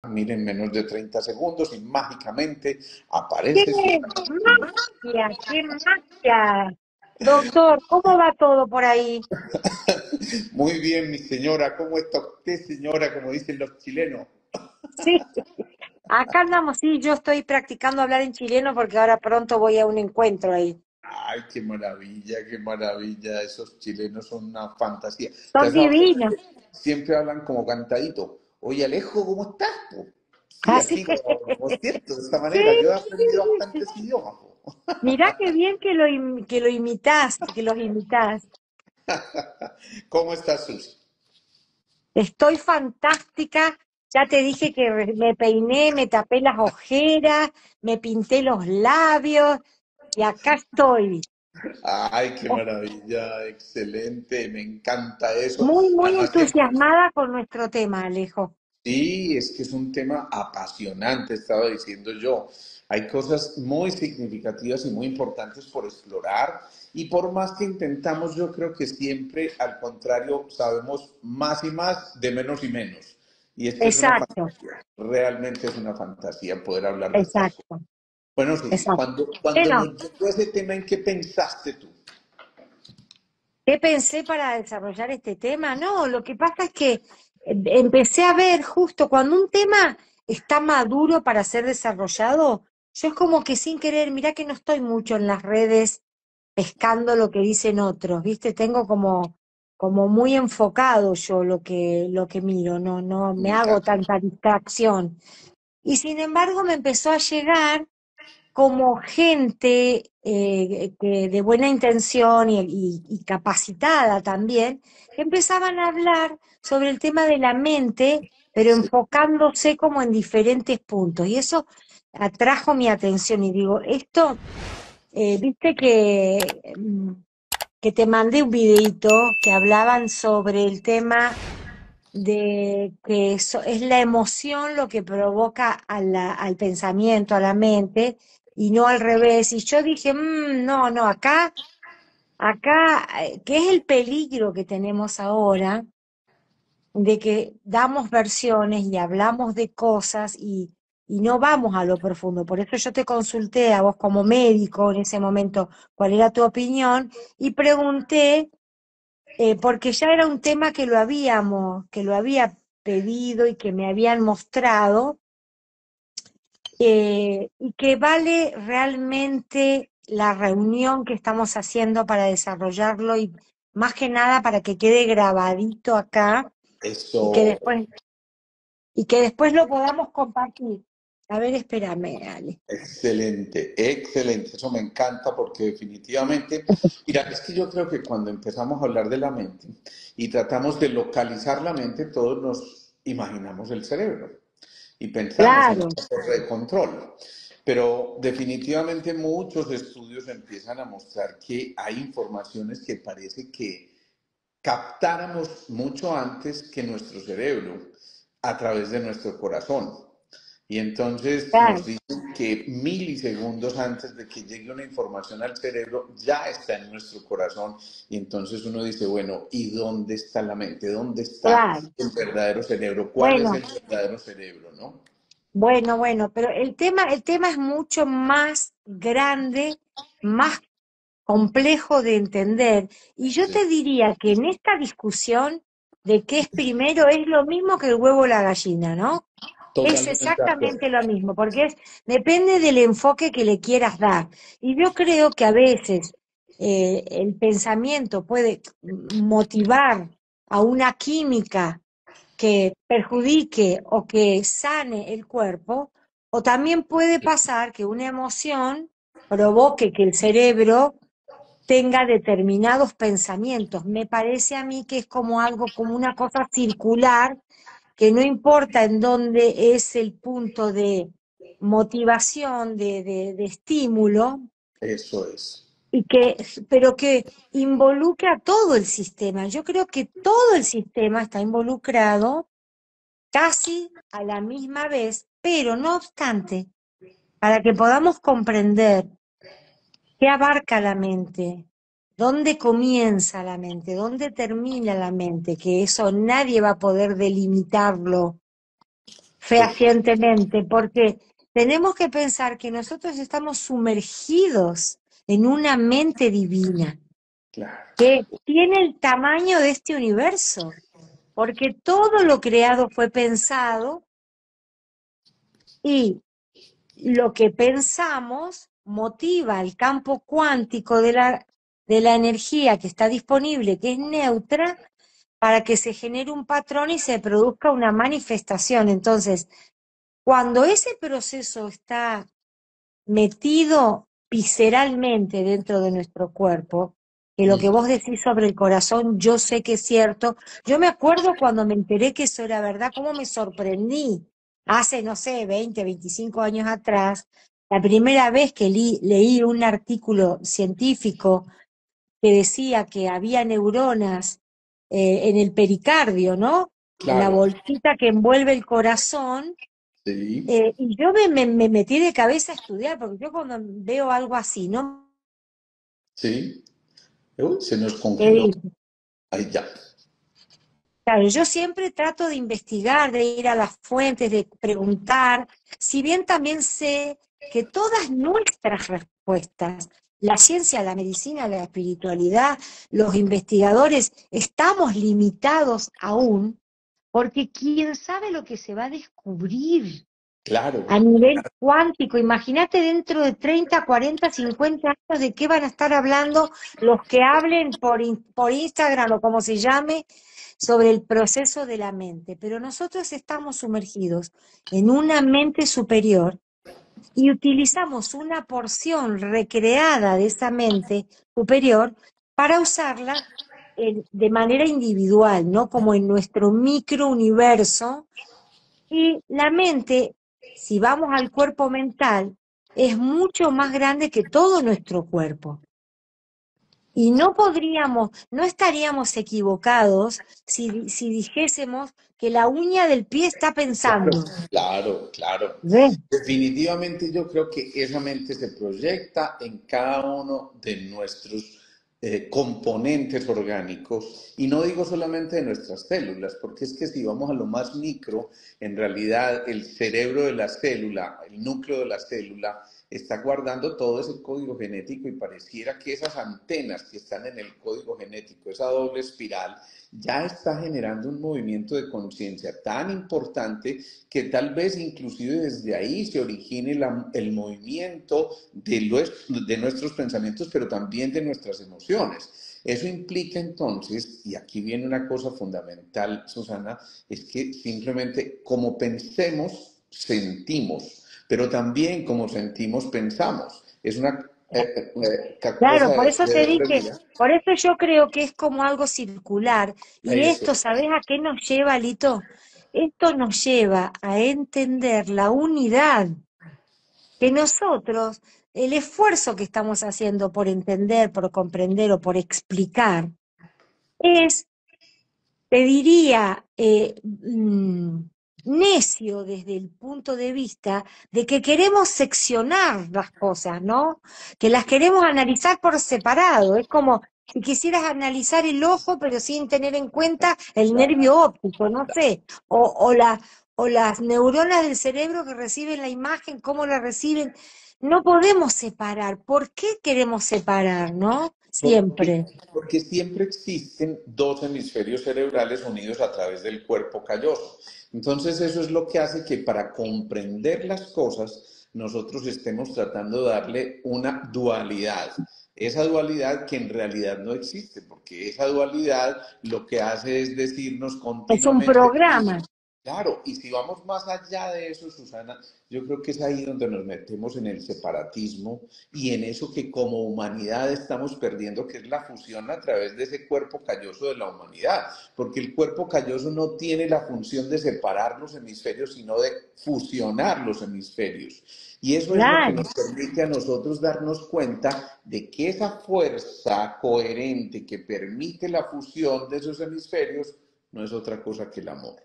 miren, menos de 30 segundos y mágicamente ¡Qué aparece su... magia! ¡Qué magia! Doctor, ¿cómo va todo por ahí? Muy bien, mi señora, ¿cómo está usted, señora? Como dicen los chilenos. Sí, acá andamos, sí, yo estoy practicando hablar en chileno porque ahora pronto voy a un encuentro ahí. Ay, qué maravilla, qué maravilla. Esos chilenos son una fantasía. ¿Te Son has dado cuenta divinos. que siempre hablan como cantadito? Oye, Alejo, ¿cómo estás, po? Sí, Así así que, como cierto, de esta sí, manera. Yo he aprendido bastantes idiomas, po. mirá qué bien que lo imitás, que los imitás. ¿Cómo estás, Susi? Estoy fantástica. Ya te dije que me peiné, me tapé las ojeras, me pinté los labios y acá estoy. Ay, qué maravilla, excelente, me encanta eso. Muy, muy Además que entusiasmada con nuestro tema, Alejo. sí, es que es un tema apasionante, estaba diciendo yo. Hay cosas muy significativas y muy importantes por explorar y por más que intentamos, yo creo que siempre, al contrario, sabemos más y más de menos y menos. Y esto es una Exacto, fantasía, realmente es una fantasía poder hablar de estas cosas. exacto, Bueno, Susi, exacto. cuando Bueno, nos llegó ese tema, ¿en qué pensaste tú? ¿qué pensé para desarrollar este tema? No, lo que pasa es que empecé a ver justo cuando un tema está maduro para ser desarrollado, yo es como que sin querer, mirá que no estoy mucho en las redes pescando lo que dicen otros, ¿viste? Tengo como muy enfocado yo lo que miro, no Me me hago encanta. tanta distracción. Y sin embargo me empezó a llegar como gente que de buena intención y capacitada también, que empezaban a hablar sobre el tema de la mente, pero Sí. enfocándose como en diferentes puntos. Y eso atrajo mi atención y digo, esto, viste que te mandé un videíto que hablaban sobre el tema de que es la emoción lo que provoca al pensamiento, a la mente, y no al revés. Y yo dije, no, no, acá, ¿qué es el peligro que tenemos ahora de que damos versiones y hablamos de cosas y no vamos a lo profundo? Por eso yo te consulté a vos como médico en ese momento cuál era tu opinión y pregunté porque ya era un tema que lo había pedido y que me habían mostrado, y que vale realmente la reunión que estamos haciendo para desarrollarlo y más que nada para que quede grabadito acá y que Eso. después, y que después lo podamos compartir. A ver, espérame, Ale. Excelente, excelente. Eso me encanta porque definitivamente, mira, es que yo creo que cuando empezamos a hablar de la mente y tratamos de localizar la mente, todos nos imaginamos el cerebro y pensamos en Claro, esa torre de control. Pero definitivamente muchos estudios empiezan a mostrar que hay informaciones que parece que captáramos mucho antes que nuestro cerebro a través de nuestro corazón. Y entonces nos claro, dicen que milisegundos antes de que llegue una información al cerebro ya está en nuestro corazón. Y entonces uno dice, bueno, ¿y dónde está la mente? ¿Dónde está claro. el verdadero cerebro? ¿Cuál es Bueno, el verdadero cerebro? ¿No? bueno, pero el tema es mucho más grande, más complejo de entender. Y yo Sí, te diría que en esta discusión de qué es primero es lo mismo que el huevo o la gallina, ¿no? Es totalmente de acuerdo. exactamente lo mismo, porque depende del enfoque que le quieras dar. Y yo creo que a veces el pensamiento puede motivar a una química que perjudique o que sane el cuerpo, o también puede pasar que una emoción provoque que el cerebro tenga determinados pensamientos. Me parece a mí que es como algo, como una cosa circular, que no importa en dónde es el punto de motivación, de estímulo, Eso es. y pero que involucre a todo el sistema. Yo creo que todo el sistema está involucrado casi a la misma vez, pero no obstante, para que podamos comprender qué abarca la mente, dónde comienza la mente, dónde termina la mente, que eso nadie va a poder delimitarlo fehacientemente, porque tenemos que pensar que nosotros estamos sumergidos en una mente divina claro, que tiene el tamaño de este universo, porque todo lo creado fue pensado y lo que pensamos motiva el campo cuántico de la energía que está disponible, que es neutra, para que se genere un patrón y se produzca una manifestación. Entonces, cuando ese proceso está metido visceralmente dentro de nuestro cuerpo, que lo que mm, vos decís sobre el corazón, yo sé que es cierto. Yo me acuerdo cuando me enteré que eso era verdad, cómo me sorprendí. Hace, no sé, 20, 25 años atrás, la primera vez que leí un artículo científico que decía que había neuronas en el pericardio, ¿no? En la claro, bolsita que envuelve el corazón, sí, y yo me metí de cabeza a estudiar, porque yo cuando veo algo así, ¿no? sí. Uy, se nos ¿Qué congeló. digo? Ahí ya. Claro, yo siempre trato de investigar, de ir a las fuentes, de preguntar, si bien también sé que todas nuestras respuestas, la ciencia, la medicina, la espiritualidad, los investigadores, estamos limitados aún, porque quién sabe lo que se va a descubrir Claro, a nivel cuántico. Imagínate dentro de 30, 40, 50 años de qué van a estar hablando los que hablen por Instagram o como se llame sobre el proceso de la mente. Pero nosotros estamos sumergidos en una mente superior y utilizamos una porción recreada de esa mente superior para usarla de manera individual, ¿no? Como en nuestro microuniverso, y la mente, si vamos al cuerpo mental, es mucho más grande que todo nuestro cuerpo. Y no podríamos, no estaríamos equivocados si dijésemos que la uña del pie está claro, pensando. claro, claro. ¿Ves? Definitivamente yo creo que esa mente se proyecta en cada uno de nuestros componentes orgánicos y no digo solamente de nuestras células, porque es que si vamos a lo más micro, en realidad el cerebro de la célula, el núcleo de la célula, está guardando todo ese código genético y pareciera que esas antenas que están en el código genético, esa doble espiral, ya está generando un movimiento de conciencia tan importante que tal vez inclusive desde ahí se origine el movimiento de nuestros pensamientos, pero también de nuestras emociones. Eso implica entonces, y aquí viene una cosa fundamental, Susana, es que simplemente como pensemos, sentimos, pero también como sentimos, pensamos. Es una Claro, cosa por eso de te doble dije, vía. por eso yo creo que es como algo circular. Y Eso, esto, ¿sabes a qué nos lleva, Lito? Esto nos lleva a entender la unidad que nosotros, el esfuerzo que estamos haciendo por entender, por comprender o por explicar, es, te diría, necio desde el punto de vista de que queremos seccionar las cosas, ¿no? Que las queremos analizar por separado. Es como si quisieras analizar el ojo, pero sin tener en cuenta el claro. nervio óptico, no sé, o las neuronas del cerebro que reciben la imagen, cómo la reciben. No podemos separar. ¿Por qué queremos separar, no? Porque, Siempre. porque siempre existen dos hemisferios cerebrales unidos a través del cuerpo calloso. Entonces eso es lo que hace que para comprender las cosas nosotros estemos tratando de darle una dualidad. Esa dualidad que en realidad no existe, porque esa dualidad lo que hace es decirnos Es un continuamente, programa. claro, y si vamos más allá de eso, Susana, yo creo que es ahí donde nos metemos en el separatismo y en eso que como humanidad estamos perdiendo, que es la fusión a través de ese cuerpo calloso de la humanidad, porque el cuerpo calloso no tiene la función de separar los hemisferios, sino de fusionar los hemisferios. Y eso es lo que Claro. nos permite a nosotros darnos cuenta de que esa fuerza coherente que permite la fusión de esos hemisferios no es otra cosa que el amor.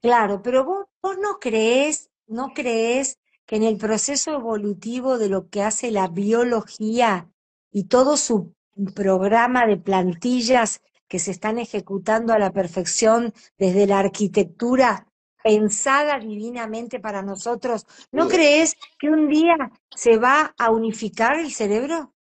Claro, pero vos no crees que en el proceso evolutivo de lo que hace la biología y todo su programa de plantillas que se están ejecutando a la perfección desde la arquitectura, pensada divinamente para nosotros, ¿no duda. crees que un día se va a unificar el cerebro?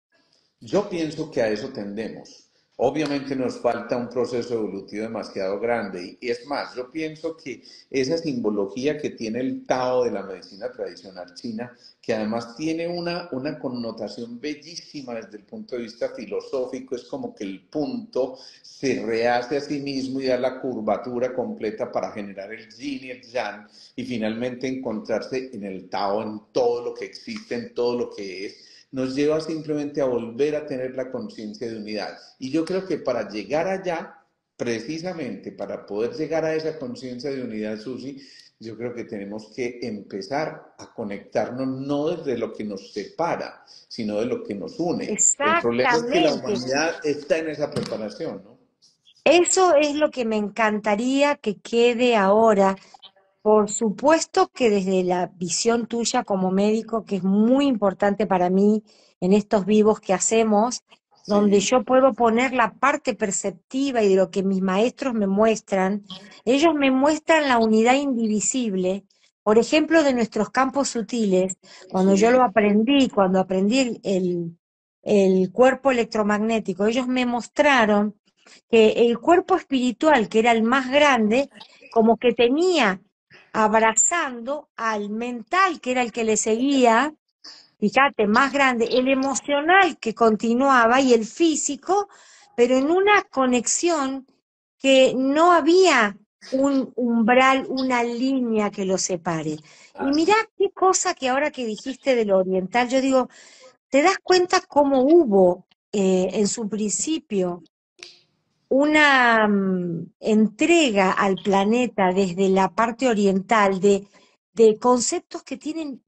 Yo pienso que a eso tendemos. Obviamente nos falta un proceso evolutivo demasiado grande y es más, yo pienso que esa simbología que tiene el Tao de la medicina tradicional china, que además tiene una connotación bellísima desde el punto de vista filosófico, es como que el punto se rehace a sí mismo y da la curvatura completa para generar el yin y el yang y finalmente encontrarse en el Tao, en todo lo que existe, en todo lo que es nos lleva simplemente a volver a tener la conciencia de unidad. Y yo creo que para llegar allá, precisamente para poder llegar a esa conciencia de unidad, Susi, yo creo que tenemos que empezar a conectarnos no desde lo que nos separa, sino de lo que nos une. El problema es que la Exactamente. humanidad está en esa preparación, ¿no? Eso es lo que me encantaría que quede ahora. Por supuesto que desde la visión tuya como médico, que es muy importante para mí en estos vivos que hacemos, donde Sí, yo puedo poner la parte perceptiva y de lo que mis maestros me muestran, ellos me muestran la unidad indivisible, por ejemplo, de nuestros campos sutiles, cuando yo sí, lo aprendí, cuando aprendí el cuerpo electromagnético, ellos me mostraron que el cuerpo espiritual, que era el más grande, como que tenía abrazando al mental, que era el que le seguía, fíjate, más grande, el emocional que continuaba y el físico, pero en una conexión que no había un umbral, una línea que lo separe. Y mirá así. qué cosa que ahora que dijiste de lo oriental, yo digo, ¿te das cuenta cómo hubo en su principio una entrega al planeta desde la parte oriental de conceptos que tienen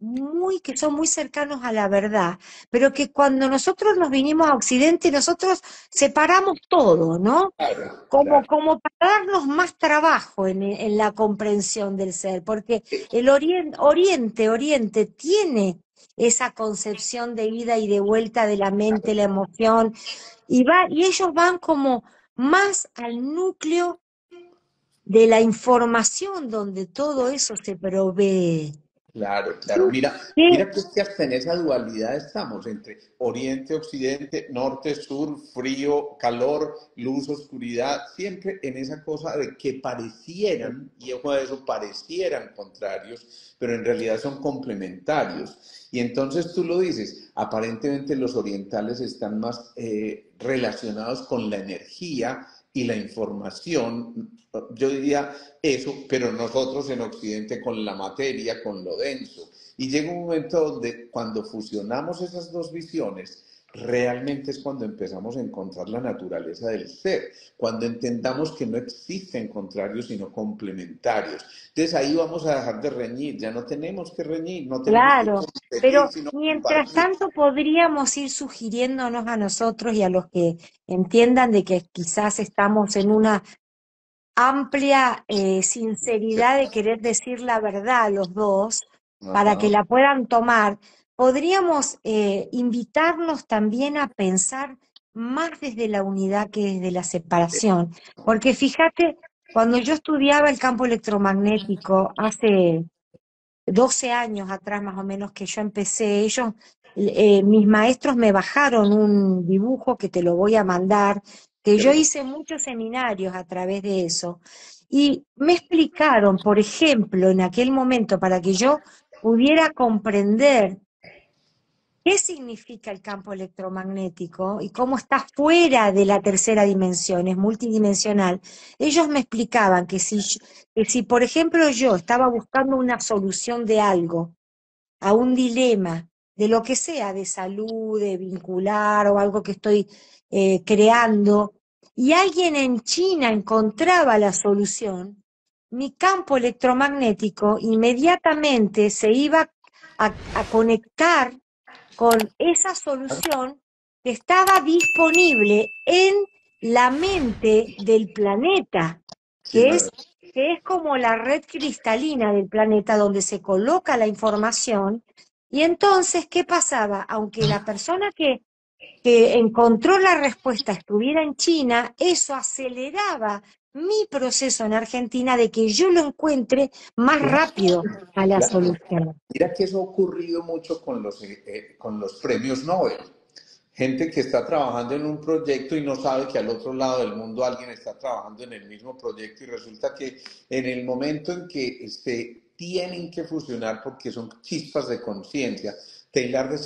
que son muy cercanos a la verdad, pero que cuando nosotros nos vinimos a Occidente, nosotros separamos todo, ¿no? Claro, Como, claro. como para darnos más trabajo en la comprensión del ser, porque el Oriente tiene esa concepción de ida y de vuelta de la mente, la emoción, y ellos van como más al núcleo de la información donde todo eso se provee. Claro, ¿Qué, claro. Mira, qué- mira que es que hasta en esa dualidad estamos entre oriente, occidente, norte, sur, frío, calor, luz, oscuridad, siempre en esa cosa de que parecieran, y ojo a eso, parecieran contrarios, pero en realidad son complementarios. Y entonces tú lo dices, aparentemente los orientales están más relacionados con la energía y la información, yo diría eso, pero nosotros en Occidente con la materia, con lo denso. Y llega un momento donde cuando fusionamos esas dos visiones, realmente es cuando empezamos a encontrar la naturaleza del ser, cuando entendamos que no existen contrarios sino complementarios. Entonces ahí vamos a dejar de reñir, ya no tenemos que reñir, no tenemos que claro, competir, pero sino mientras compartir. tanto podríamos ir sugiriéndonos a nosotros y a los que entiendan de que quizás estamos en una amplia sinceridad de querer decir la verdad los dos, para que Ajá, la puedan tomar, podríamos invitarnos también a pensar más desde la unidad que desde la separación. Porque fíjate, cuando yo estudiaba el campo electromagnético hace 12 años atrás más o menos que yo empecé, mis maestros me bajaron un dibujo que te lo voy a mandar, que qué yo bien. hice muchos seminarios a través de eso, y me explicaron, por ejemplo, en aquel momento, para que yo pudiera comprender qué significa el campo electromagnético y cómo está fuera de la tercera dimensión, es multidimensional. Ellos me explicaban que si, por ejemplo, yo estaba buscando una solución de algo, a un dilema, de lo que sea, de salud, de vincular o algo que estoy creando, y alguien en China encontraba la solución, mi campo electromagnético inmediatamente se iba a conectar con esa solución que estaba disponible en la mente del planeta, Sí, que es, que es como la red cristalina del planeta donde se coloca la información. Y entonces, ¿qué pasaba? Aunque la persona que encontró la respuesta estuviera en China, eso aceleraba mi proceso en Argentina de que yo lo encuentre más Claro, rápido a la claro. solución. Mira que eso ha ocurrido mucho con los premios Nobel. Gente que está trabajando en un proyecto y no sabe que al otro lado del mundo alguien está trabajando en el mismo proyecto y resulta que en el momento en que se tienen que fusionar porque son chispas de conciencia, Taylor de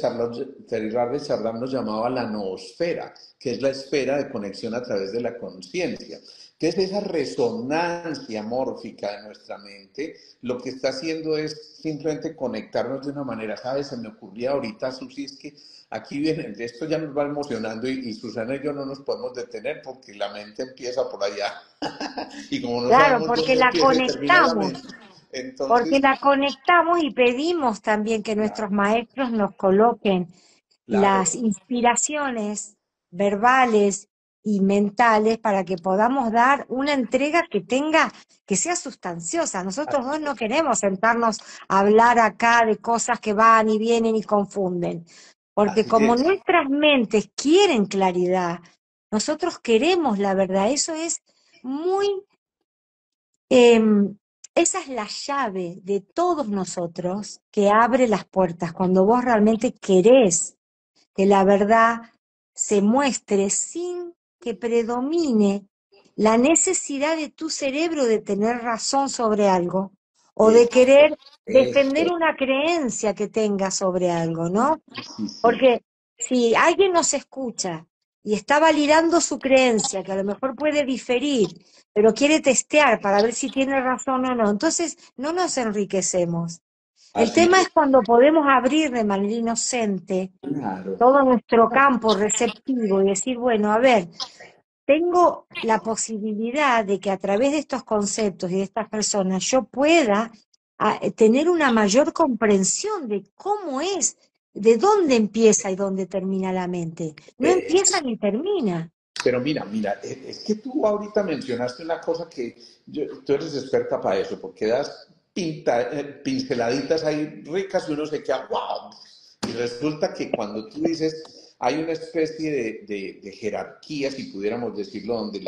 Chardin nos llamaba la noosfera, que es la esfera de conexión a través de la conciencia. Entonces, esa resonancia mórfica de nuestra mente lo que está haciendo es simplemente conectarnos de una manera, ¿sabes? Se me ocurría ahorita, Susi, es que aquí viene, esto ya nos va emocionando y Susana y yo no nos podemos detener porque la mente empieza por allá y como no Claro, sabemos dónde empieza y termina la mente, porque entonces, la conectamos y pedimos también que nuestros claro, maestros nos coloquen claro, las inspiraciones verbales y mentales para que podamos dar una entrega que tenga, que sea sustanciosa. Nosotros dos no queremos sentarnos a hablar acá de cosas que van y vienen y confunden, porque así como es. nuestras mentes quieren claridad, nosotros queremos la verdad. Eso es muy esa es la llave de todos nosotros que abre las puertas. Cuando vos realmente querés que la verdad se muestre sin que predomine la necesidad de tu cerebro de tener razón sobre algo o de Eso, querer defender eso, una creencia que tengas sobre algo, ¿no? sí, sí, Porque si alguien nos escucha y está validando su creencia, que a lo mejor puede diferir, pero quiere testear para ver si tiene razón o no, entonces no nos enriquecemos. El así tema es, es cuando podemos abrir de manera inocente claro, todo nuestro campo receptivo y decir, bueno, a ver, tengo la posibilidad de que a través de estos conceptos y de estas personas yo pueda tener una mayor comprensión de cómo es, de dónde empieza y dónde termina la mente. No empieza ni termina. pero mira, es que tú ahorita mencionaste una cosa que tú eres experta para eso, porque das pinceladitas ahí ricas y uno se queda, wow. Y resulta que cuando tú dices, hay una especie de jerarquía, si pudiéramos decirlo, donde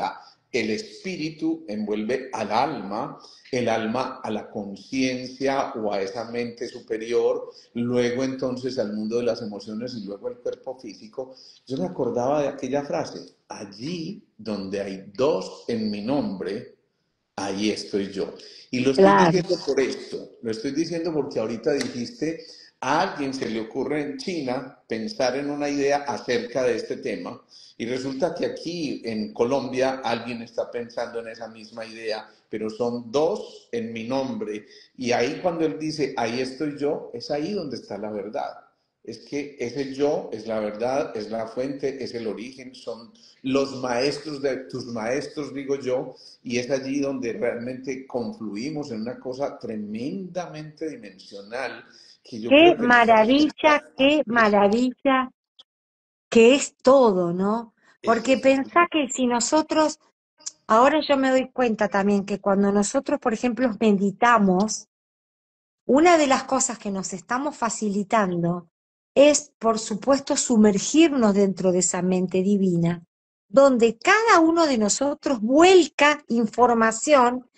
el espíritu envuelve al alma, el alma a la conciencia o a esa mente superior, luego entonces al mundo de las emociones y luego al cuerpo físico. Yo me acordaba de aquella frase, allí donde hay dos en mi nombre, ahí estoy yo. Y lo estoy Claro, diciendo por esto, lo estoy diciendo porque ahorita dijiste, a alguien se le ocurre en China pensar en una idea acerca de este tema y resulta que aquí en Colombia alguien está pensando en esa misma idea, pero son dos en mi nombre. Y ahí cuando él dice, ahí estoy yo, es ahí donde está la verdad. Es que ese yo es la verdad, es la fuente, es el origen, son los maestros de tus maestros, digo yo, y es allí donde realmente confluimos en una cosa tremendamente dimensional que yo creo que nos hace qué maravilla que es todo, ¿no? Porque eso. pensá que si nosotros, ahora yo me doy cuenta también que cuando nosotros, por ejemplo, meditamos, una de las cosas que nos estamos facilitando es, por supuesto, sumergirnos dentro de esa mente divina, donde cada uno de nosotros vuelca información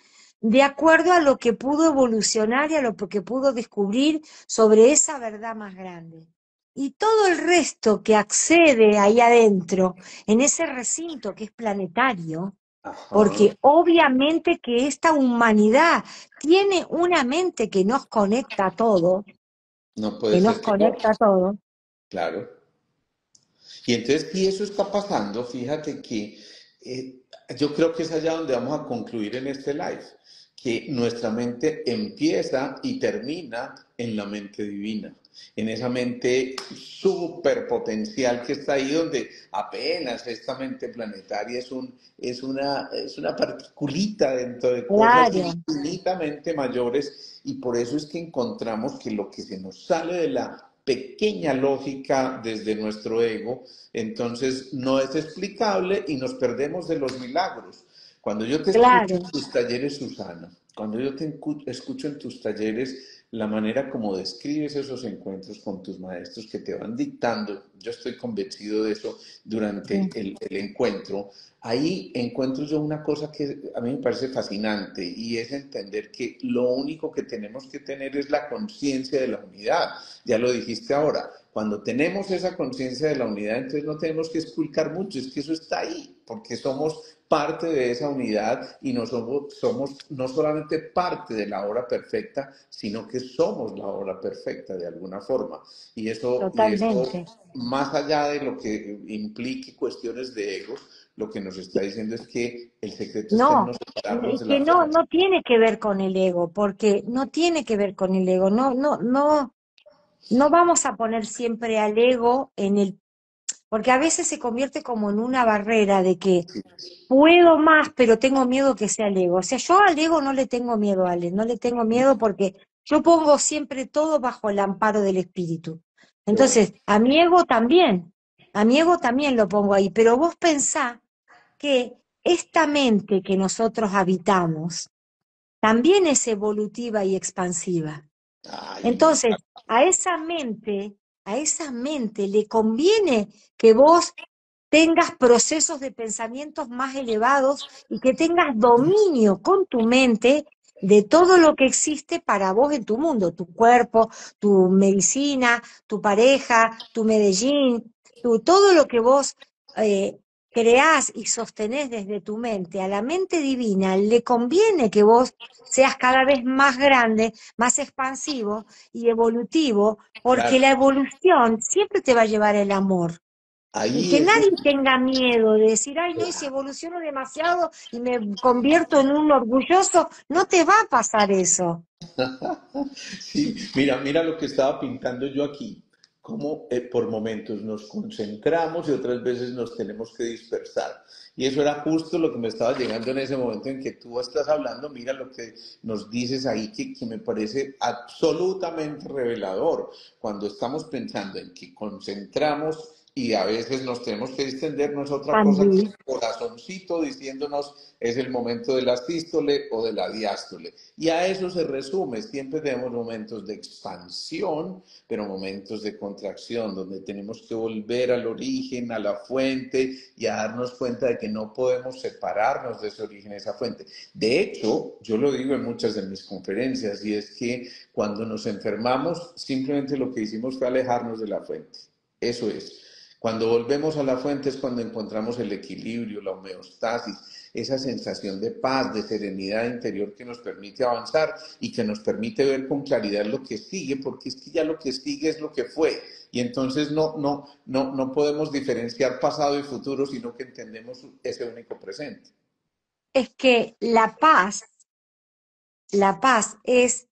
de acuerdo a lo que pudo evolucionar y a lo que pudo descubrir sobre esa verdad más grande. Y todo el resto que accede ahí adentro, en ese recinto que es planetario, Ajá, porque obviamente que esta humanidad tiene una mente no puede que nos ser que no, conecta a todos. claro. Y entonces, si eso está pasando, fíjate que yo creo que es allá donde vamos a concluir en este live, que nuestra mente empieza y termina en la mente divina, en esa mente superpotencial que está ahí donde apenas esta mente planetaria es una particulita dentro de cosas Claro, infinitamente mayores y por eso es que encontramos que lo que se nos sale de la pequeña lógica desde nuestro ego, entonces no es explicable y nos perdemos de los milagros. Cuando yo te escucho en claro. tus talleres, Susana, cuando yo te escucho en tus talleres, la manera como describes esos encuentros con tus maestros que te van dictando, yo estoy convencido de eso durante Sí, el encuentro, ahí encuentro yo una cosa que a mí me parece fascinante y es entender que lo único que tenemos que tener es la conciencia de la unidad. Ya lo dijiste ahora, cuando tenemos esa conciencia de la unidad, entonces no tenemos que explicar mucho, es que eso está ahí, porque somos parte de esa unidad y no somos no solamente parte de la obra perfecta, sino que somos la obra perfecta de alguna forma. Y eso totalmente. más allá de lo que implique cuestiones de ego, lo que nos está diciendo es que el secreto está en No, no separarnos y de que la no, fuente. no tiene que ver con el ego, porque no tiene que ver con el ego. No, no, no, no vamos a poner siempre al ego en el, porque a veces se convierte como en una barrera de que puedo más, pero tengo miedo que sea el ego. O sea, yo al ego no le tengo miedo, Ale, no le tengo miedo porque yo pongo siempre todo bajo el amparo del espíritu. Qué bueno. Entonces, a mi ego también lo pongo ahí, pero vos pensá que esta mente que nosotros habitamos también es evolutiva y expansiva. Ay, me Entonces, encanta. a esa mente le conviene que vos tengas procesos de pensamientos más elevados y que tengas dominio con tu mente de todo lo que existe para vos en tu mundo, tu cuerpo, tu medicina, tu pareja, tu Medellín, todo lo que vos creás y sostenés desde tu mente. A la mente divina le conviene que vos seas cada vez más grande, más expansivo y evolutivo, porque Claro, la evolución siempre te va a llevar el amor. Y ahí que es nadie donde... tenga miedo de decir, ay, no, y si evoluciono demasiado y me convierto en un orgulloso, no te va a pasar eso. Sí, mira lo que estaba pintando yo aquí, cómo por momentos nos concentramos y otras veces nos tenemos que dispersar. Y eso era justo lo que me estaba llegando en ese momento en que tú estás hablando. Mira lo que nos dices ahí, que me parece absolutamente revelador. Cuando estamos pensando en que concentramos y a veces nos tenemos que distender, no es otra cosa que Andy, el corazoncito diciéndonos es el momento de la sístole o de la diástole. Y a eso se resume, siempre tenemos momentos de expansión, pero momentos de contracción, donde tenemos que volver al origen, a la fuente y a darnos cuenta de que no podemos separarnos de ese origen, esa fuente. De hecho, yo lo digo en muchas de mis conferencias, y es que cuando nos enfermamos, simplemente lo que hicimos fue alejarnos de la fuente. Eso es. Cuando volvemos a la fuente es cuando encontramos el equilibrio, la homeostasis, esa sensación de paz, de serenidad interior que nos permite avanzar y que nos permite ver con claridad lo que sigue, porque es que ya lo que sigue es lo que fue. Y entonces no podemos diferenciar pasado y futuro, sino que entendemos ese único presente. es que la paz es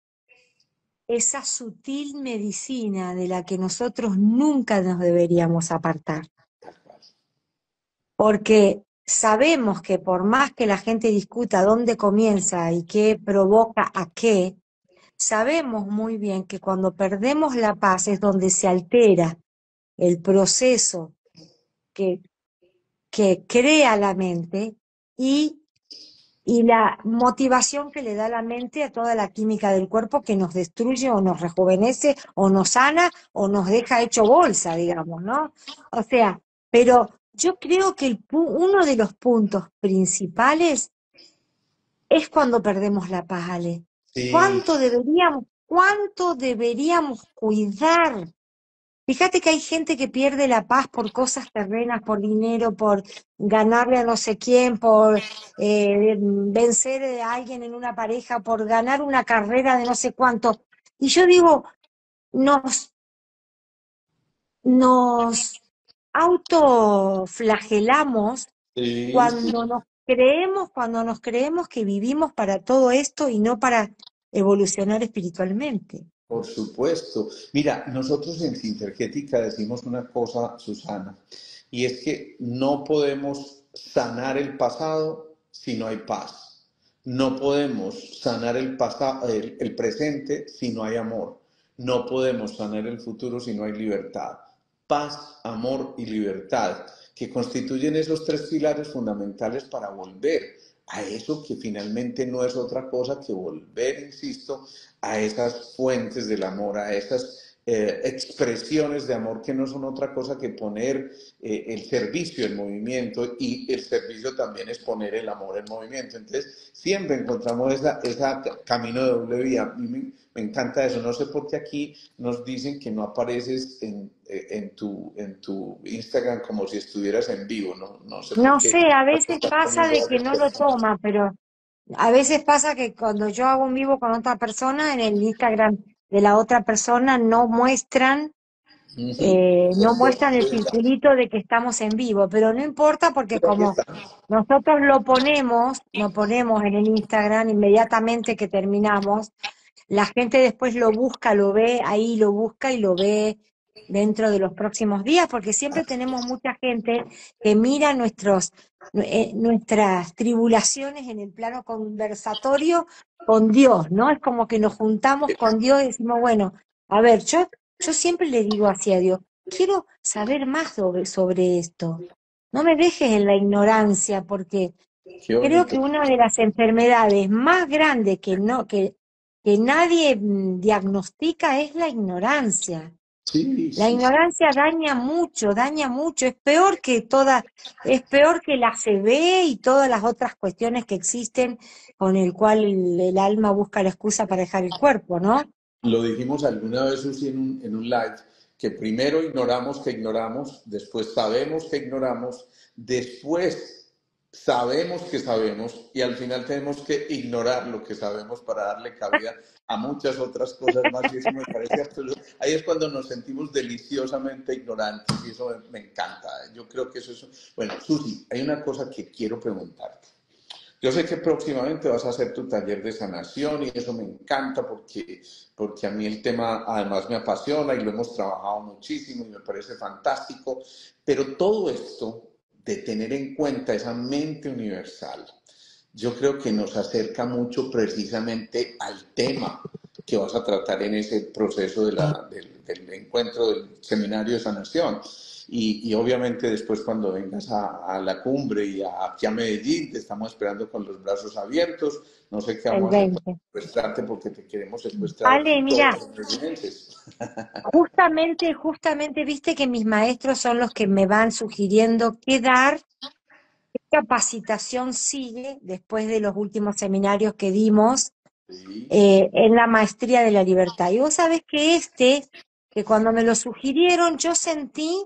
esa sutil medicina de la que nosotros nunca nos deberíamos apartar, Tal cual. porque sabemos que por más que la gente discuta dónde comienza y qué provoca a qué, sabemos muy bien que cuando perdemos la paz es donde se altera el proceso que, que crea la mente y, y la motivación que le da la mente a toda la química del cuerpo que nos destruye o nos rejuvenece o nos sana o nos deja hecho bolsa, digamos, ¿no? O sea, pero yo creo que uno de los puntos principales es cuando perdemos la paz, Ale. Sí, Cuánto deberíamos cuidar? Fíjate que hay gente que pierde la paz por cosas terrenas, por dinero, por ganarle a no sé quién, por vencer a alguien en una pareja, por ganar una carrera de no sé cuánto. Y yo digo, nos, nos autoflagelamos sí, sí. cuando nos creemos que vivimos para todo esto y no para evolucionar espiritualmente. Por supuesto. Mira, nosotros en Sintergética decimos una cosa, Susana, y es que no podemos sanar el pasado si no hay paz. No podemos sanar el presente si no hay amor. No podemos sanar el futuro si no hay libertad. Paz, amor y libertad, que constituyen esos tres pilares fundamentales para volver a eso que finalmente no es otra cosa que volver, insisto, a esas fuentes del amor, a esas expresiones de amor que no son otra cosa que poner el servicio en movimiento, y el servicio también es poner el amor en movimiento. Entonces, siempre encontramos esa camino de doble vía. A mí me encanta eso. No sé por qué aquí nos dicen que no apareces en tu Instagram como si estuvieras en vivo. No, no sé por No qué. sé, a veces Estás pasa poniendo de que no lo toma, pero a veces pasa que cuando yo hago un vivo con otra persona, en el Instagram de la otra persona Ujú. no Esto, muestran el circulito de que estamos en vivo, pero no importa porque pero aquí como estamos. nosotros lo ponemos en el Instagram inmediatamente que terminamos. La gente después lo busca, lo ve, ahí lo busca y lo ve dentro de los próximos días, porque siempre tenemos mucha gente que mira nuestras tribulaciones en el plano conversatorio con Dios, ¿no? Es como que nos juntamos con Dios y decimos, bueno, a ver, yo siempre le digo así a Dios, quiero saber más sobre esto. No me dejes en la ignorancia, porque Qué creo bonito. que una de las enfermedades más grandes que nadie diagnostica es la ignorancia. Sí, La sí, sí. ignorancia daña mucho, es peor que la ACV y todas las otras cuestiones que existen con el cual el alma busca la excusa para dejar el cuerpo, ¿no? Lo dijimos alguna vez, Susi, en un live, que primero ignoramos que ignoramos, después sabemos que ignoramos, después sabemos que sabemos, y al final tenemos que ignorar lo que sabemos para darle cabida a muchas otras cosas más, y eso me parece absoluto. Ahí es cuando nos sentimos deliciosamente ignorantes, y eso me encanta. Yo creo que eso es... Bueno, Susi, hay una cosa que quiero preguntarte. Yo sé que próximamente vas a hacer tu taller de sanación, y eso me encanta porque a mí el tema además me apasiona y lo hemos trabajado muchísimo y me parece fantástico. Pero todo esto de tener en cuenta esa mente universal, yo creo que nos acerca mucho precisamente al tema que vas a tratar en ese proceso del encuentro del seminario de sanación. Y obviamente después cuando vengas a la cumbre y aquí a Medellín, te estamos esperando con los brazos abiertos. No sé qué El vamos a hacer para 20. secuestrarte, porque te queremos secuestrar Ale, todos mira, los medellinenses. justamente viste que mis maestros son los que me van sugiriendo qué dar. Capacitación sigue después de los últimos seminarios que dimos Sí, en la maestría de la libertad. Y vos sabés que que cuando me lo sugirieron, yo sentí,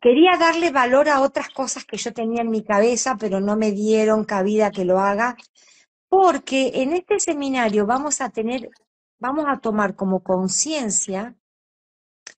quería darle valor a otras cosas que yo tenía en mi cabeza, pero no me dieron cabida que lo haga, porque en este seminario vamos a tomar como conciencia,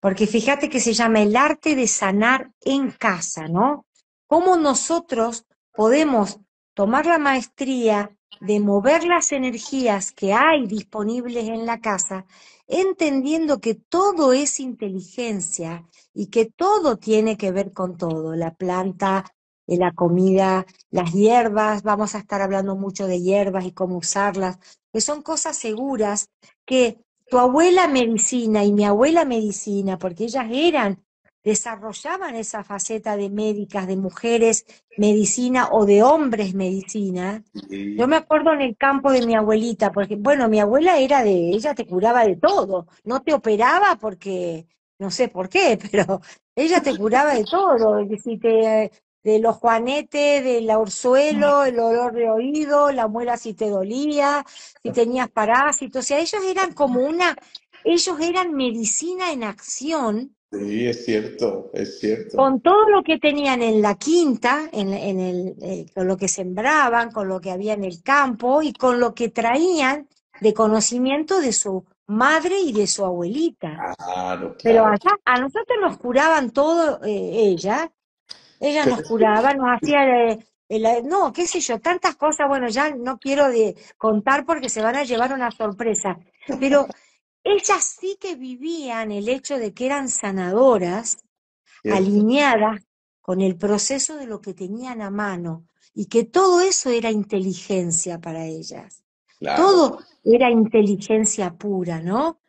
porque fíjate que se llama el arte de sanar en casa, ¿no? Cómo nosotros podemos tomar la maestría de mover las energías que hay disponibles en la casa, entendiendo que todo es inteligencia y que todo tiene que ver con todo, la planta, la comida, las hierbas, vamos a estar hablando mucho de hierbas y cómo usarlas, que son cosas seguras que tu abuela medicina y mi abuela medicina, porque desarrollaban esa faceta de médicas, de mujeres medicina o de hombres medicina. Yo me sí, acuerdo en el campo de mi abuelita, porque, bueno, mi abuela ella te curaba de todo, no te operaba porque, no sé por qué, pero ella te curaba de todo, de los juanetes, del orzuelo, el olor de oído, la muela si te dolía, si tenías parásitos, o sea, ellos eran medicina en acción, sí, es cierto, es cierto. con todo lo que tenían en la quinta, con lo que sembraban, con lo que había en el campo y con lo que traían de conocimiento de su madre y de su abuelita. Claro, Pero claro. allá a nosotros nos curaban todo ella Pero nos curaba, nos hacía, no, qué sé yo, tantas cosas, bueno, ya no quiero contar porque se van a llevar una sorpresa, pero ellas sí que vivían el hecho de que eran sanadoras, cierto, alineadas con el proceso de lo que tenían a mano, y que todo eso era inteligencia para ellas. claro. Todo era inteligencia pura, ¿no?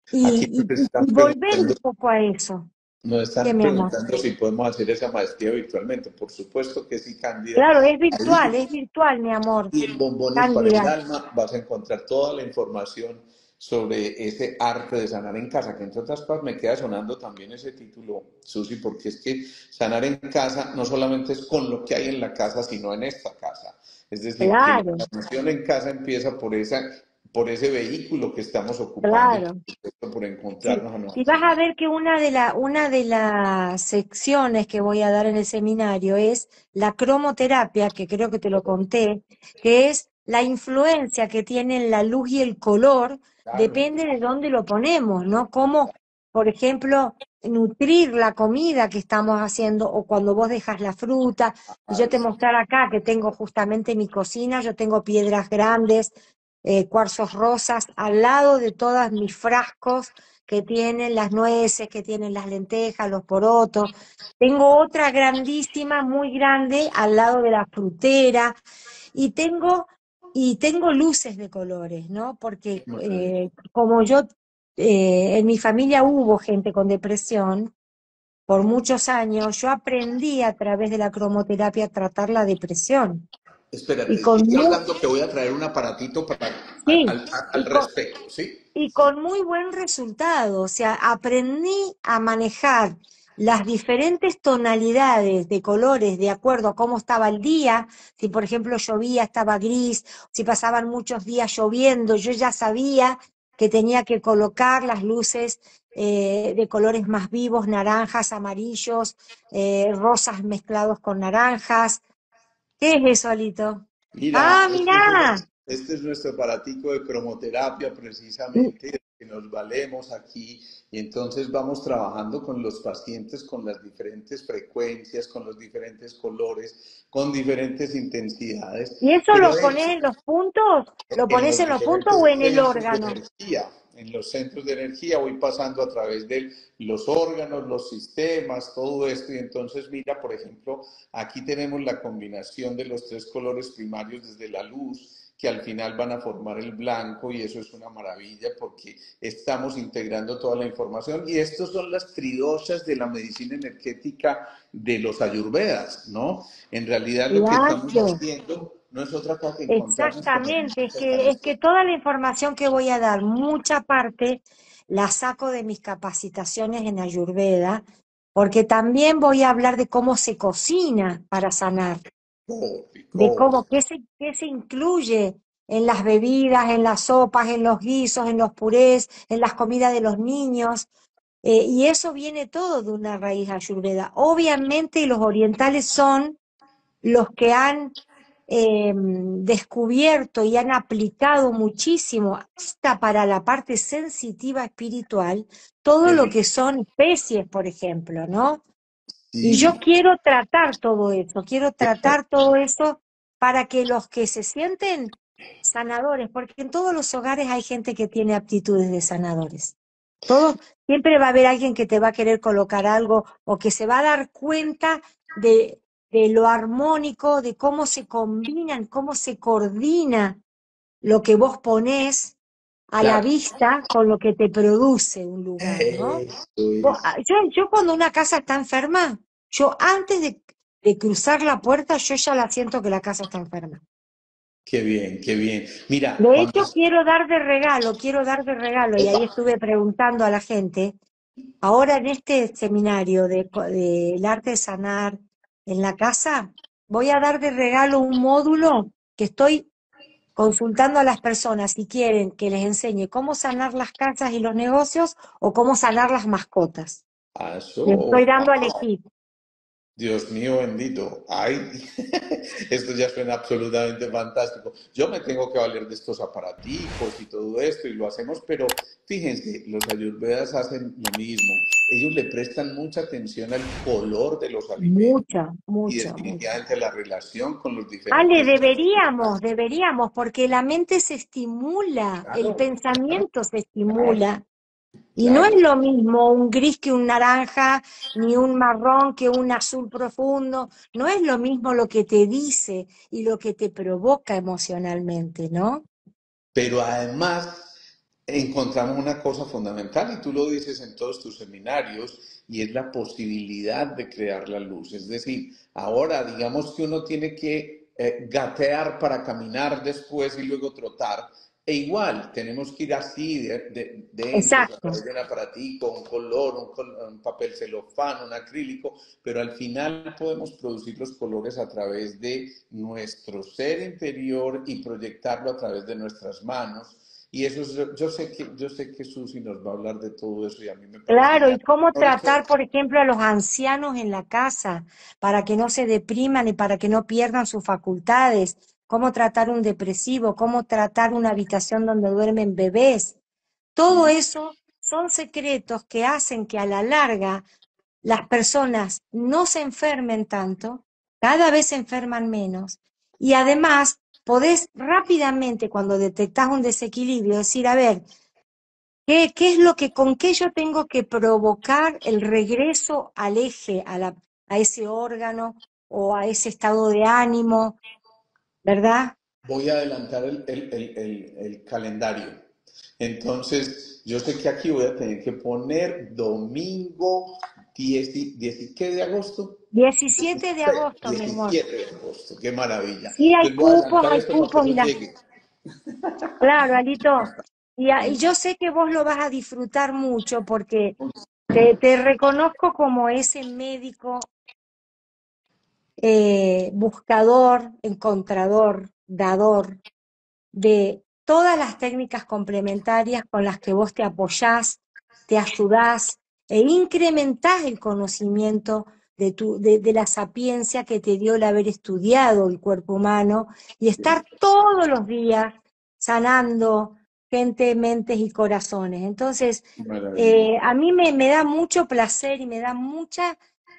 Aquí nos Y están volver preguntando, un poco a eso. Nos ¿Qué, están mi amor? preguntando si podemos hacer esa maestría virtualmente. Por supuesto que sí, Cándida. Claro, Ahí es virtual, mi amor, y en Bombones para el Cándida. Alma vas a encontrar toda la información sobre ese arte de sanar en casa, que entre otras cosas me queda sonando también ese título, Susi, porque es que sanar en casa no solamente es con lo que hay en la casa, sino en esta casa. Es decir, que la Claro, sanación en casa empieza por ese vehículo que estamos ocupando y por claro. supuesto por Sí, encontrarnos a y nosotros vas a mismos. ver que una de las secciones que voy a dar en el seminario es la cromoterapia, que creo que te lo conté, que es la influencia que tienen la luz y el color, Claro, depende de dónde lo ponemos, ¿no? Cómo, por ejemplo, nutrir la comida que estamos haciendo o cuando vos dejas la fruta. Y yo ay, te sí. mostrar acá que tengo justamente mi cocina, yo tengo piedras grandes, cuarzos rosas, al lado de todos mis frascos que tienen las nueces, que tienen las lentejas, los porotos. Tengo otra grandísima, muy grande, al lado de la frutera, y tengo luces de colores, ¿no? Porque Qué maravilla. como yo, en mi familia hubo gente con depresión por muchos años, yo aprendí a través de la cromoterapia a tratar la depresión. Y Espérate, con sigue mu- hablando que voy a traer un aparatito para, sí, al y con, respecto, ¿sí? y con muy buen resultado. O sea, aprendí a manejar las diferentes tonalidades de colores de acuerdo a cómo estaba el día. Si, por ejemplo, llovía, estaba gris, si pasaban muchos días lloviendo, yo ya sabía que tenía que colocar las luces de colores más vivos, naranjas, amarillos, rosas mezclados con naranjas. ¿Qué es eso, Alito? Mira, Ah, mirá. este es nuestro aparatico de cromoterapia precisamente, que nos valemos aquí y entonces vamos trabajando con los pacientes con las diferentes frecuencias, con los diferentes colores, con diferentes intensidades, ¿Y eso pero lo pones en los puntos? ¿Lo en pones los en los puntos diferentes o en el centros de órgano? energía. En los centros de energía voy pasando a través de los órganos, los sistemas, todo esto. Y entonces, mira, por ejemplo, aquí tenemos la combinación de los tres colores primarios desde la luz, que al final van a formar el blanco y eso es una maravilla porque estamos integrando toda la información y estas son las tridosas de la medicina energética de los ayurvedas, ¿no? En realidad lo que estamos Claro, haciendo no es otra cosa que encontrarnos con exactamente. herramientas Es que toda la información que voy a dar, mucha parte la saco de mis capacitaciones en Ayurveda, porque también voy a hablar de cómo se cocina para sanar, de cómo. qué se incluye en las bebidas, en las sopas, en los guisos, en los purés, en las comidas de los niños. Y eso viene todo de una raíz ayurveda. Obviamente los orientales son los que han descubierto y han aplicado muchísimo hasta para la parte sensitiva espiritual, todo lo que son especies, por ejemplo, ¿no? Y yo Sí, quiero tratar todo eso para que los que se sienten sanadores, porque en todos los hogares hay gente que tiene aptitudes de sanadores. Todos, siempre va a haber alguien que te va a querer colocar algo o que se va a dar cuenta de lo armónico, de cómo se combinan, cómo se coordina lo que vos ponés a la claro. vista con lo que te produce un lugar, ¿no? Eso es. Yo cuando una casa está enferma, yo antes de cruzar la puerta, yo ya la siento que la casa está enferma. Qué bien, qué bien. Mira, De cuando... hecho, quiero dar de regalo, y Opa, ahí estuve preguntando a la gente, ahora en este seminario del arte de sanar en la casa, voy a dar de regalo un módulo que estoy consultando a las personas si quieren que les enseñe cómo sanar las casas y los negocios o cómo sanar las mascotas. Les estoy eso. dando a elegir. Dios mío bendito. Ay, esto ya suena absolutamente fantástico. Yo me tengo que valer de estos aparaticos y todo esto y lo hacemos, pero fíjense, los ayurvedas hacen lo mismo. Ellos le prestan mucha atención al color de los alimentos Mucha, y mucha, mucha. definitivamente la relación con los Ale, diferentes grupos. deberíamos, porque la mente se estimula, el Claro, claro, pensamiento se claro, estimula. Y no es claro. lo mismo un gris que un naranja, ni un marrón que un azul profundo. No es lo mismo lo que te dice y lo que te provoca emocionalmente, ¿no? Pero además encontramos una cosa fundamental y tú lo dices en todos tus seminarios y es la posibilidad de crear la luz. Es decir, ahora digamos que uno tiene que gatear para caminar después y luego trotar. E igual, tenemos que ir así, densos, a Exacto. través de un aparatico, un color, un papel celofán, un acrílico, pero al final podemos producir los colores a través de nuestro ser interior y proyectarlo a través de nuestras manos. Y eso es, yo sé que Susi nos va a hablar de todo eso y a mí me Claro, parecería y cómo maravilloso. tratar, por ejemplo, a los ancianos en la casa para que no se depriman y para que no pierdan sus facultades, cómo tratar un depresivo, cómo tratar una habitación donde duermen bebés. Todo eso son secretos que hacen que a la larga las personas no se enfermen tanto, cada vez se enferman menos, y además podés rápidamente, cuando detectás un desequilibrio, decir, a ver, ¿qué es lo que, con qué yo tengo que provocar el regreso al eje, a ese órgano o a ese estado de ánimo, ¿verdad? Voy a adelantar el calendario. Entonces, yo sé que aquí voy a tener que poner domingo 10, ¿qué de agosto? 17 de agosto, mi amor. 17 de agosto, qué maravilla. Sí, Entonces voy a adelantar hay esto para que cupos eso y las. llegue. Claro, Alito. Y yo sé que vos lo vas a disfrutar mucho porque te reconozco como ese médico buscador, encontrador, dador de todas las técnicas complementarias con las que vos te apoyás, te ayudás e incrementás el conocimiento de la sapiencia que te dio el haber estudiado el cuerpo humano y estar todos los días sanando gente, mentes y corazones. Entonces, Maravilla. a mí me da mucho placer y me da mucha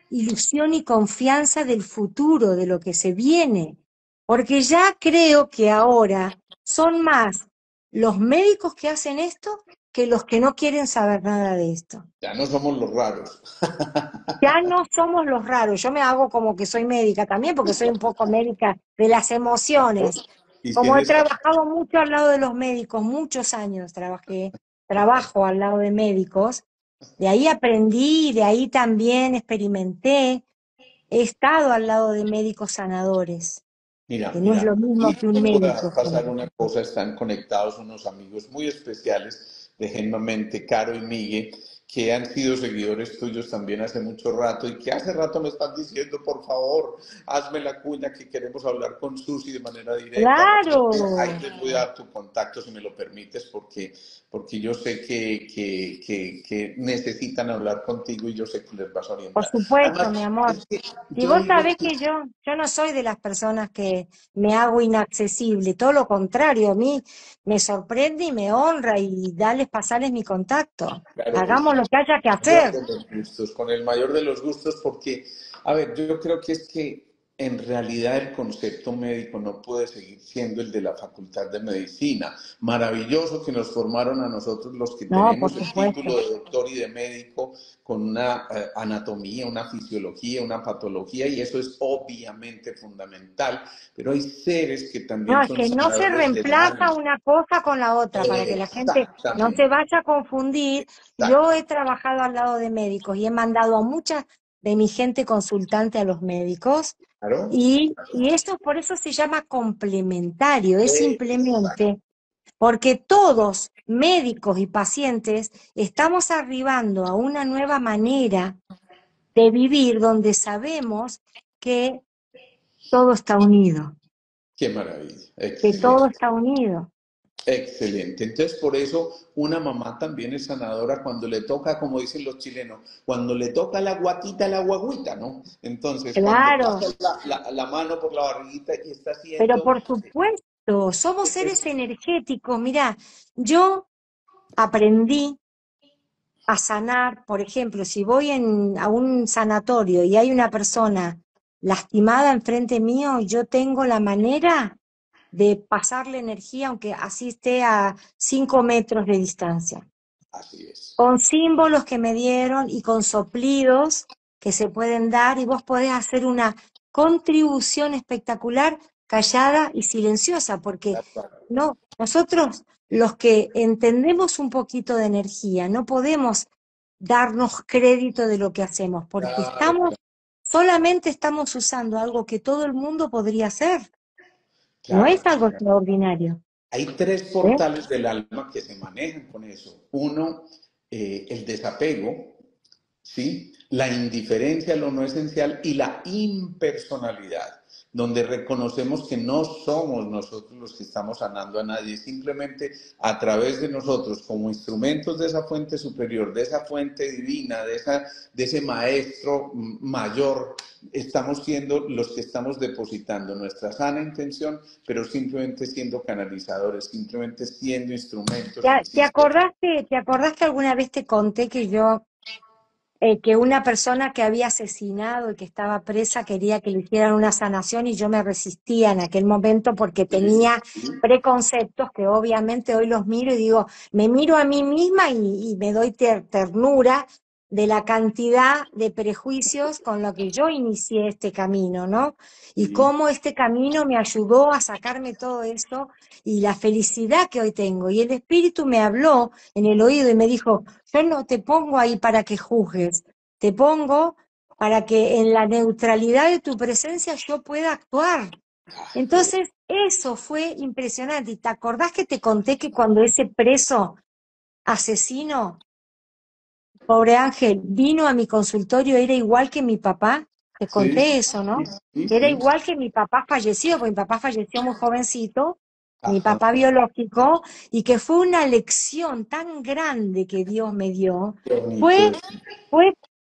ilusión y confianza del futuro, de lo que se viene, porque ya creo que ahora son más los médicos que hacen esto que los que no quieren saber nada de esto. Ya no somos los raros. Ya no somos los raros. Yo me hago como que soy médica también, porque soy un poco médica de las emociones. Y Como he tienes, trabajado mucho al lado de los médicos, muchos años trabajo al lado de médicos, de ahí aprendí, de ahí también experimenté, he estado al lado de médicos sanadores, mira, que no es mira, lo mismo aquí que un te voy a médico. pasar una cosa, están conectados unos amigos muy especiales de Genuamente, Caro y Migue, que han sido seguidores tuyos también hace mucho rato y que hace rato me están diciendo, por favor, hazme la cuña que queremos hablar con Susi de manera directa. Ahí Claro, les voy a dar tu contacto si me lo permites, porque yo sé que necesitan hablar contigo y yo sé que les vas a por orientar. supuesto, Además, mi amor. es que Y yo vos digo sabés que, que yo no soy de las personas que me hago inaccesible, todo lo contrario, a mí me sorprende y me honra y dales, pasarles mi contacto. claro que Hagamos sí, lo que haya que mayor hacer. de los gustos, con el mayor de los gustos, porque, a ver, yo creo que es que en realidad el concepto médico no puede seguir siendo el de la Facultad de Medicina. Maravilloso que nos formaron a nosotros los que No, por tenemos el supuesto. título de doctor y de médico con una anatomía, una fisiología, una patología, y eso es obviamente fundamental, pero hay seres que No, también es son que no se sanadores del reemplaza alma. una cosa con la otra, para que la gente no se Exactamente, vaya a confundir. Yo he exactamente. trabajado al lado de médicos y he mandado a mucha de mi gente consultante a los médicos Claro, y eso por eso se llama complementario, es exacto. simplemente porque todos, médicos y pacientes, estamos arribando a una nueva manera de vivir donde sabemos que todo está unido, Qué maravilla, que todo excelente, está unido. excelente. Entonces, por eso una mamá también es sanadora cuando le toca, como dicen los chilenos, cuando le toca la guatita a la guaguita, ¿no? Entonces, cuando Claro, pasa la mano por la barriguita y está pero haciendo, por supuesto, somos seres energéticos. Mirá, yo aprendí a sanar, por ejemplo, si voy a un sanatorio y hay una persona lastimada enfrente mío, yo tengo la manera de pasarle energía, aunque así esté a 5 metros de distancia, así es. con símbolos que me dieron y con soplidos que se pueden dar y vos podés hacer una contribución espectacular, callada y silenciosa, porque no, nosotros los que entendemos un poquito de energía, no podemos darnos crédito de lo que hacemos, porque Claro, solamente estamos usando algo que todo el mundo podría hacer. No claro. es algo extraordinario. Hay tres ¿Eh? portales del alma que se manejan con eso. Uno, el desapego, ¿sí? La indiferencia a lo no esencial y la impersonalidad, donde reconocemos que no somos nosotros los que estamos sanando a nadie, simplemente a través de nosotros, como instrumentos de esa fuente superior, de esa fuente divina, de ese maestro mayor, estamos siendo los que estamos depositando nuestra sana intención, pero simplemente siendo canalizadores, simplemente siendo instrumentos del sistema. Te acordaste alguna vez te conté que yo que una persona que había asesinado y que estaba presa quería que le hicieran una sanación y yo me resistía en aquel momento porque tenía preconceptos que obviamente hoy los miro y digo, me miro a mí misma y me doy ternura de la cantidad de prejuicios con lo que yo inicié este camino, ¿no? Y Sí. cómo este camino me ayudó a sacarme todo esto y la felicidad que hoy tengo. Y el espíritu me habló en el oído y me dijo, yo no te pongo ahí para que juzgues, te pongo para que en la neutralidad de tu presencia yo pueda actuar. Ah, qué bueno. Entonces, eso fue impresionante. ¿Y te acordás que te conté que cuando ese preso asesino, pobre Ángel, vino a mi consultorio, era igual que mi papá? Te Sí, conté eso, sí, ¿no? sí, Era sí. igual que mi papá fallecido, porque mi papá falleció muy jovencito, mi Ajá, papá biológico, y que fue una lección tan grande que Dios me dio. qué bonito Fue es. Fue,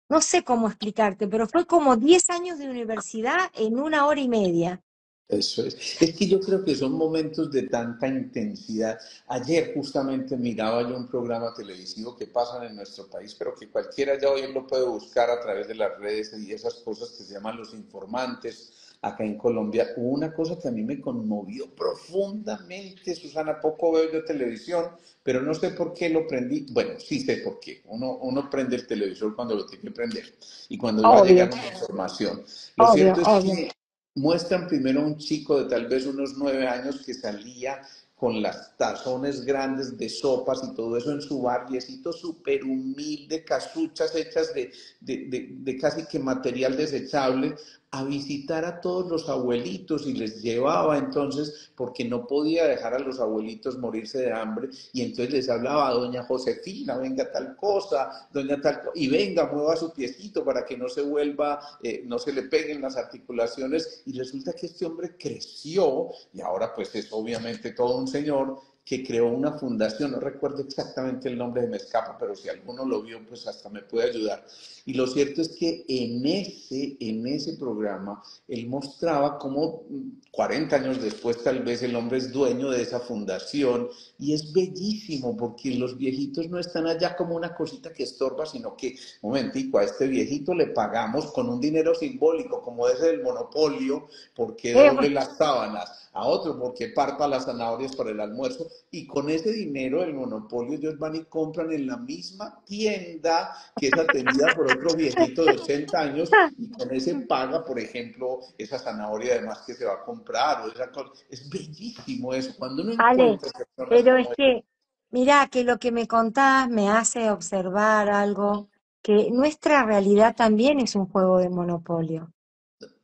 no sé cómo explicarte, pero fue como 10 años de universidad en una hora y media. Eso es. Es que yo creo que son momentos de tanta intensidad. Ayer justamente miraba yo un programa televisivo que pasan en nuestro país, pero que cualquiera ya hoy lo puede buscar a través de las redes y esas cosas que se llaman los informantes. Acá en Colombia hubo una cosa que a mí me conmovió profundamente, Susana. Poco veo yo televisión, pero no sé por qué lo prendí. Bueno, sí sé por qué. Uno prende el televisor cuando lo tiene que prender y cuando va a llegar Obvio, una información. Lo obvio, cierto es obvio. que muestran primero a un chico de tal vez unos 9 años que salía con las tazones grandes de sopas y todo eso en su barriecito súper humilde, casuchas hechas de casi que material desechable, a visitar a todos los abuelitos y les llevaba entonces, porque no podía dejar a los abuelitos morirse de hambre, y entonces les hablaba, doña Josefina, venga tal cosa, doña tal cosa, y venga, mueva su piecito para que no se vuelva, no se le peguen las articulaciones, y resulta que este hombre creció, y ahora pues es obviamente todo un señor, que creó una fundación, no recuerdo exactamente el nombre, me escapa, pero si alguno lo vio, pues hasta me puede ayudar. Y lo cierto es que en ese programa él mostraba cómo 40 años después tal vez el hombre es dueño de esa fundación, y es bellísimo porque los viejitos no están allá como una cosita que estorba, sino que, momentico, a este viejito le pagamos con un dinero simbólico como ese del monopolio porque Eh, doble las sábanas, a otro porque parta las zanahorias para el almuerzo, y con ese dinero del monopolio ellos van y compran en la misma tienda que es atendida por otro viejito de 80 años, y con ese paga, por ejemplo, esa zanahoria además que se va a comprar, o esa cosa. Es bellísimo eso, cuando uno Ale, encuentra personas pero es como esas. que, mirá, que lo que me contás me hace observar algo, que nuestra realidad también es un juego de monopolio.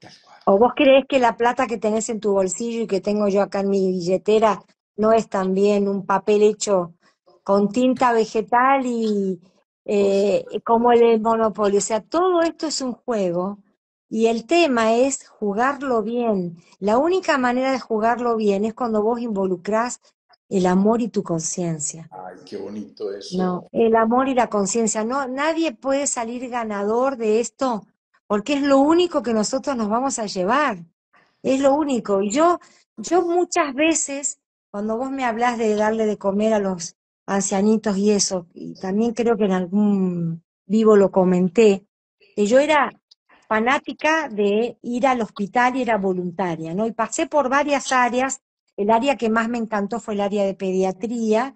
Tal cual. ¿O vos creés que la plata que tenés en tu bolsillo y que tengo yo acá en mi billetera no es también un papel hecho con tinta vegetal y Por supuesto. como el Monopoly? O sea, todo esto es un juego y el tema es jugarlo bien. La única manera de jugarlo bien es cuando vos involucrás el amor y tu conciencia. Ay, qué bonito No, eso. el amor y la conciencia. No, nadie puede salir ganador de esto porque es lo único que nosotros nos vamos a llevar. Es lo único. Y yo muchas veces, cuando vos me hablás de darle de comer a los ancianitos y eso, y también creo que en algún vivo lo comenté, que yo era fanática de ir al hospital y era voluntaria, ¿no? Y pasé por varias áreas. El área que más me encantó fue el área de pediatría,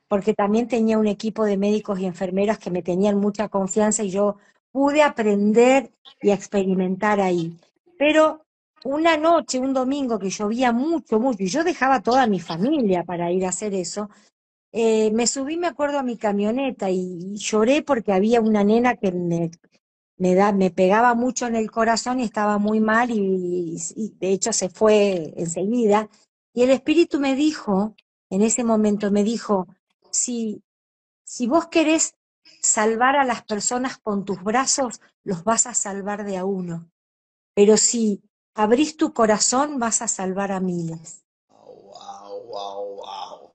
porque también tenía un equipo de médicos y enfermeras que me tenían mucha confianza y yo pude aprender y experimentar ahí. Pero una noche, un domingo que llovía mucho, mucho, y yo dejaba toda mi familia para ir a hacer eso, me subí, me acuerdo, a mi camioneta y lloré porque había una nena que me pegaba mucho en el corazón y estaba muy mal y de hecho se fue enseguida. Y el Espíritu me dijo, en ese momento me dijo, si, si vos querés salvar a las personas con tus brazos, los vas a salvar de a uno. Pero si abrís tu corazón, vas a salvar a miles. Wow, wow, wow.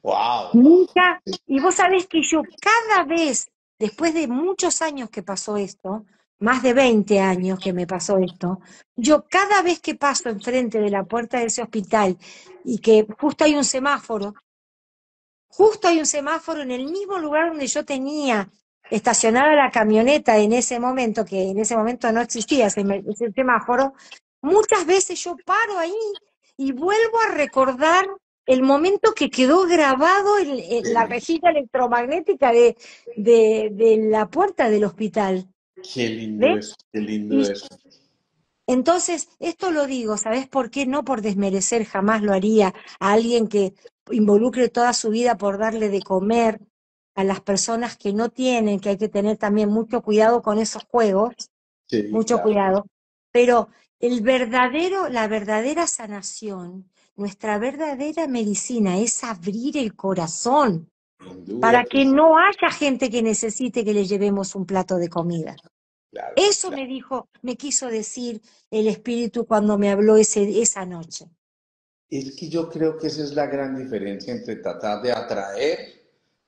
Wow. Nunca, y vos sabés que yo cada vez, después de muchos años que pasó esto, más de 20 años que me pasó esto, yo cada vez que paso enfrente de la puerta de ese hospital y que justo hay un semáforo en el mismo lugar donde yo tenía estacionada la camioneta en ese momento, que en ese momento no existía ese semáforo, muchas veces yo paro ahí y vuelvo a recordar el momento que quedó grabado en la rejilla electromagnética de la puerta del hospital. Qué lindo ¿Ves? eso, qué lindo Y eso. entonces, esto lo digo, ¿sabes por qué? No por desmerecer, jamás lo haría a alguien que involucre toda su vida por darle de comer a las personas que no tienen, que hay que tener también mucho cuidado con esos juegos, Sí, mucho claro, cuidado, pero la verdadera sanación, nuestra verdadera medicina es abrir el corazón sin duda para que que sí. no haya gente que necesite que le llevemos un plato de comida. Claro, Eso claro. me dijo, me quiso decir el Espíritu cuando me habló esa noche. Es que yo creo que esa es la gran diferencia entre tratar de atraer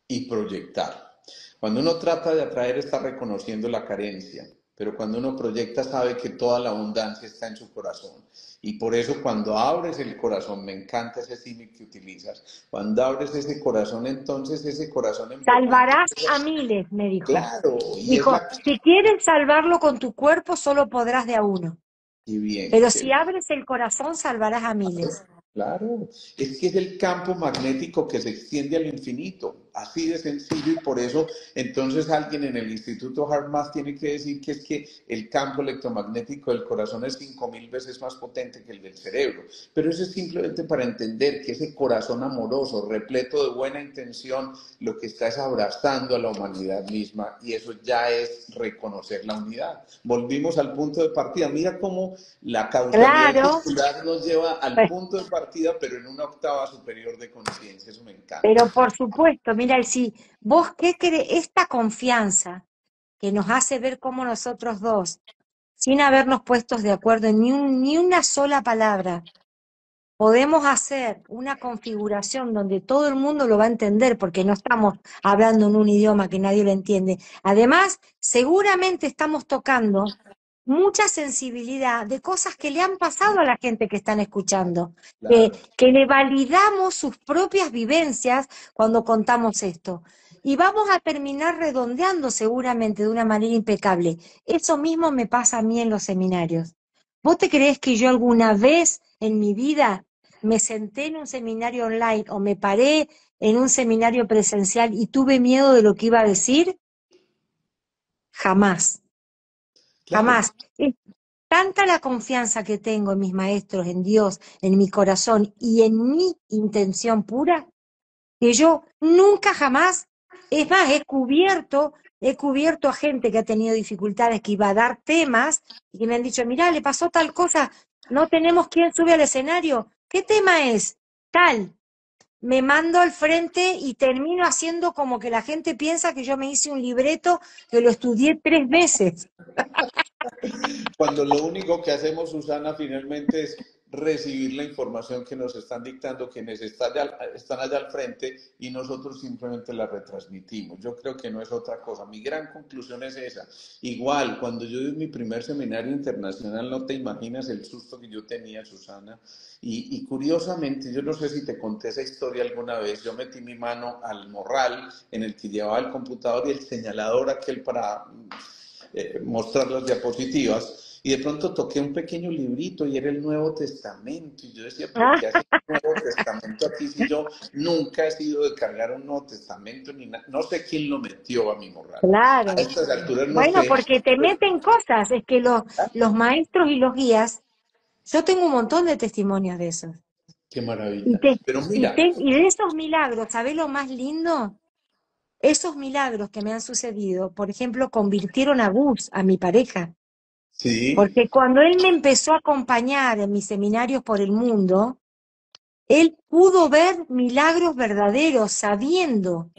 y proyectar. Cuando uno trata de atraer está reconociendo la carencia, pero cuando uno proyecta sabe que toda la abundancia está en su corazón. Y por eso cuando abres el corazón, me encanta ese símil que utilizas, cuando abres ese corazón, entonces ese corazón en verdad Salvarás a empieza. miles, me dijo. Claro, y es Dijo, la... si quieres salvarlo con tu cuerpo, solo podrás de a uno. Y bien, Pero qué si abres el corazón, salvarás a miles. claro, es que es el campo magnético que se extiende al infinito, así de sencillo y por eso entonces alguien en el Instituto HeartMath tiene que decir que es que el campo electromagnético del corazón es 5000 veces más potente que el del cerebro, pero eso es simplemente para entender que ese corazón amoroso, repleto de buena intención, lo que está es abrazando a la humanidad misma y eso ya es reconocer la unidad. Volvimos al punto de partida, mira cómo la causalidad Claro, circular nos lleva al pe- punto de partida, pero en una octava superior de conciencia. Eso me encanta. pero por supuesto, mira, y si vos qué crees, esta confianza que nos hace ver como nosotros dos, sin habernos puestos de acuerdo en ni una sola palabra, podemos hacer una configuración donde todo el mundo lo va a entender porque no estamos hablando en un idioma que nadie lo entiende. Además, seguramente estamos tocando mucha sensibilidad de cosas que le han pasado a la gente que están escuchando, Claro, que le validamos sus propias vivencias cuando contamos esto. Y vamos a terminar redondeando seguramente de una manera impecable. Eso mismo me pasa a mí en los seminarios. ¿Vos te creés que yo alguna vez en mi vida me senté en un seminario online o me paré en un seminario presencial y tuve miedo de lo que iba a decir? Jamás, claro. jamás. Es tanta la confianza que tengo en mis maestros, en Dios, en mi corazón y en mi intención pura, que yo nunca jamás, es más, he cubierto a gente que ha tenido dificultades, que iba a dar temas y que me han dicho, mirá, le pasó tal cosa, no tenemos quien sube al escenario. ¿Qué tema es? Tal. Me mando al frente y termino haciendo como que la gente piensa que yo me hice un libreto que lo estudié 3 veces. Cuando lo único que hacemos, Susana, finalmente es recibir la información que nos están dictando quienes están allá al frente y nosotros simplemente la retransmitimos. Yo creo que no es otra cosa. Mi gran conclusión es esa. Igual, cuando yo di mi primer seminario internacional, no te imaginas el susto que yo tenía, Susana. Y curiosamente, yo no sé si te conté esa historia alguna vez, yo metí mi mano al morral en el que llevaba el computador y el señalador aquel para mostrar las diapositivas y de pronto toqué un pequeño librito y era el Nuevo Testamento y yo decía, pero Ah, ¿qué hace el Nuevo Testamento aquí si yo nunca he sido de cargar un Nuevo Testamento ni nada? No sé quién lo metió a mi morral. A claro. estas alturas no Bueno, sé. porque te meten cosas, es que los maestros y los guías Yo tengo un montón de testimonios de esos. Qué maravilla. Pero mira, Y de esos milagros, ¿sabés lo más lindo? Esos milagros que me han sucedido, por ejemplo, convirtieron a Gus, a mi pareja, sí, porque cuando él me empezó a acompañar en mis seminarios por el mundo, él pudo ver milagros verdaderos, sabiendo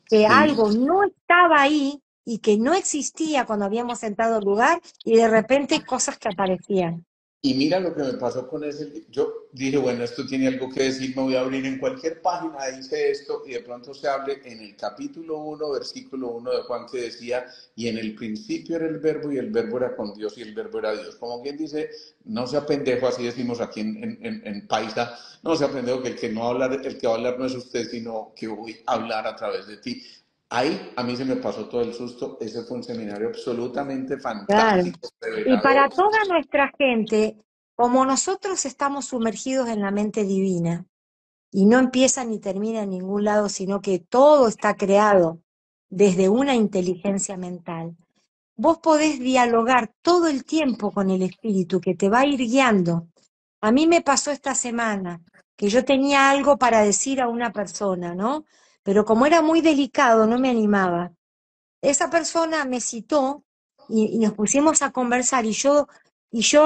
que sí. algo no estaba ahí y que no existía cuando habíamos entrado al lugar, y de repente cosas que aparecían. Y mira lo que me pasó con ese. Yo dije, bueno, esto tiene algo que decir, me voy a abrir en cualquier página, dice esto, y de pronto se abre en el capítulo 1 versículo 1 de Juan que decía, y en el principio era el verbo, y el verbo era con Dios, y el verbo era Dios. Como quien dice, no sea pendejo, así decimos aquí en Paisa, no sea pendejo que el que no va a hablar, el que va a hablar no es usted, sino que voy a hablar a través de ti. Ahí a mí se me pasó todo el susto, ese fue un seminario absolutamente Claro. fantástico, Y revelador. para toda nuestra gente, como nosotros estamos sumergidos en la mente divina, y no empieza ni termina en ningún lado, sino que todo está creado desde una inteligencia mental, vos podés dialogar todo el tiempo con el espíritu que te va a ir guiando. A mí me pasó esta semana que yo tenía algo para decir a una persona, ¿no? Pero como era muy delicado, no me animaba. Esa persona me citó y nos pusimos a conversar, y yo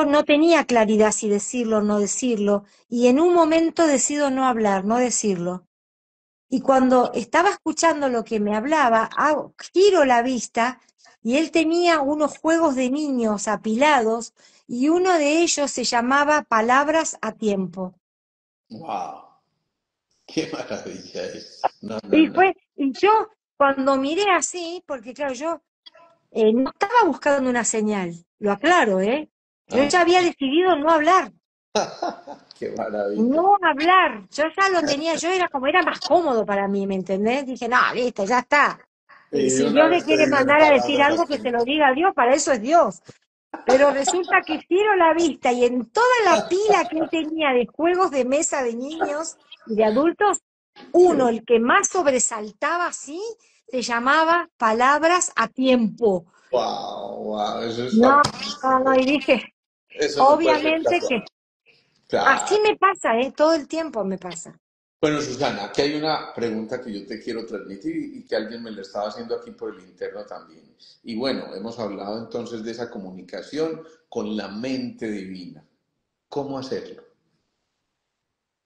no tenía claridad si decirlo o no decirlo, y en un momento decido no hablar, no decirlo. Y cuando estaba escuchando lo que me hablaba, giro la vista y él tenía unos juegos de niños apilados, y uno de ellos se llamaba Palabras a Tiempo. ¡Wow! ¡Qué maravilla es! No, no, Y no. yo cuando miré así, porque claro, yo no estaba buscando una señal, lo aclaro, ¿eh? Yo ya Ah, había decidido no hablar. ¡qué maravilla! No hablar, yo ya lo tenía, yo era como, era más cómodo para mí, ¿me entendés? Dije, no, listo, ya está. Y de Si una Dios le vez te quiere dicen mandar a decir palabras algo, al que se tiempo. lo diga a Dios, para eso es Dios. Pero resulta que giro la vista y en toda la pila que él tenía de juegos de mesa de niños y de adultos, uno, el que más sobresaltaba así, se llamaba Palabras a Tiempo. ¡Wow! ¡Wow! Eso es No, no, fantástico. no, y dije, Eso no puede ser obviamente casual. que así Claro. me pasa, ¿eh? Todo el tiempo me pasa. Bueno, Susana, aquí hay una pregunta que yo te quiero transmitir y que alguien me la estaba haciendo aquí por el interno también. Y bueno, hemos hablado entonces de esa comunicación con la mente divina. ¿Cómo hacerlo?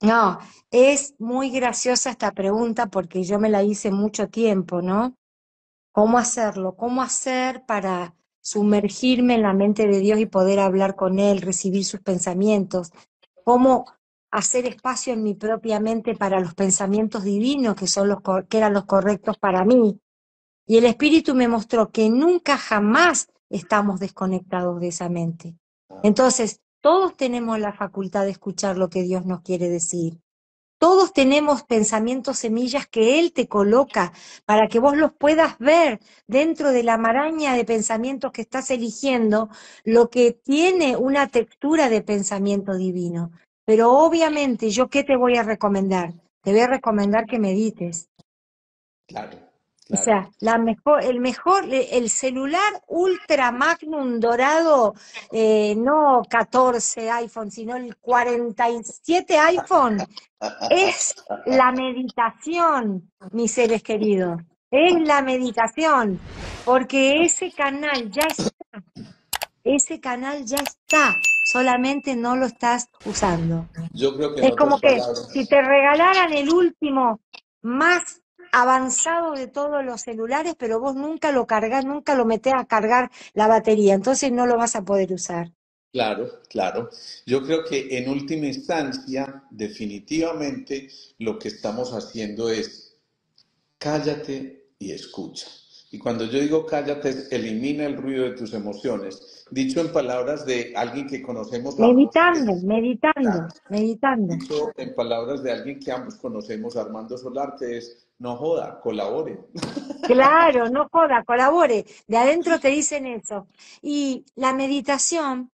No, es muy graciosa esta pregunta porque yo me la hice mucho tiempo, ¿no? ¿Cómo hacerlo? ¿Cómo hacer para sumergirme en la mente de Dios y poder hablar con Él, recibir sus pensamientos? ¿Cómo hacer espacio en mi propia mente para los pensamientos divinos que son que eran los correctos para mí? Y el Espíritu me mostró que nunca jamás estamos desconectados de esa mente. Entonces, todos tenemos la facultad de escuchar lo que Dios nos quiere decir. Todos tenemos pensamientos semillas que Él te coloca para que vos los puedas ver dentro de la maraña de pensamientos que estás eligiendo, lo que tiene una textura de pensamiento divino. Pero obviamente, ¿yo qué te voy a recomendar? Te voy a recomendar que medites. Claro, O claro. sea, el celular Ultra Magnum dorado, no 14 iPhone, sino el 47 iPhone, es la meditación, mis seres queridos. Es la meditación, porque ese canal ya está, solamente no lo estás usando. Yo creo que en Es otras como que si palabras, te regalaran el último más avanzado de todos los celulares, pero vos nunca lo cargas, nunca lo metés a cargar la batería, entonces no lo vas a poder usar. claro, claro. Yo creo que en última instancia, definitivamente, lo que estamos haciendo es cállate y escucha. Y cuando yo digo cállate, es elimina el ruido de tus emociones. Dicho en palabras de alguien que conocemos ambos, Meditando, meditando, claro, meditando. dicho en palabras de alguien que ambos conocemos, Armando Solarte, es no joda, colabore. Claro, no joda, colabore. De adentro te dicen eso. Y la meditación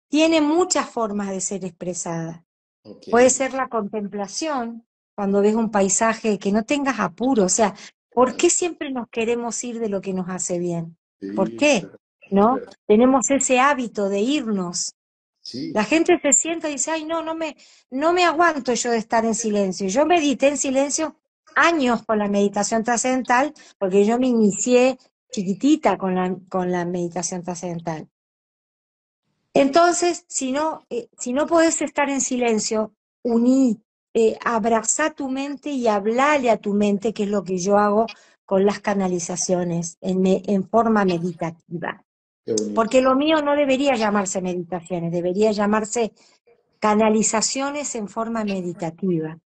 tiene muchas formas de ser expresada. Ok, Puede ser la contemplación, cuando ves un paisaje que no tengas apuro. O sea, ¿por qué siempre nos queremos ir de lo que nos hace bien? ¿Por sí, qué? es ¿No? verdad. Tenemos ese hábito de irnos. La Sí, gente se sienta y dice, ay, no, no me aguanto yo de estar en silencio. Yo medité en silencio años con la meditación trascendental, porque yo me inicié chiquitita con la meditación trascendental. Entonces, si no podés estar en silencio, uní, abrazá tu mente y hablale a tu mente, que es lo que yo hago con las canalizaciones en forma meditativa. qué bonito. Porque lo mío no debería llamarse meditaciones, debería llamarse canalizaciones en forma meditativa.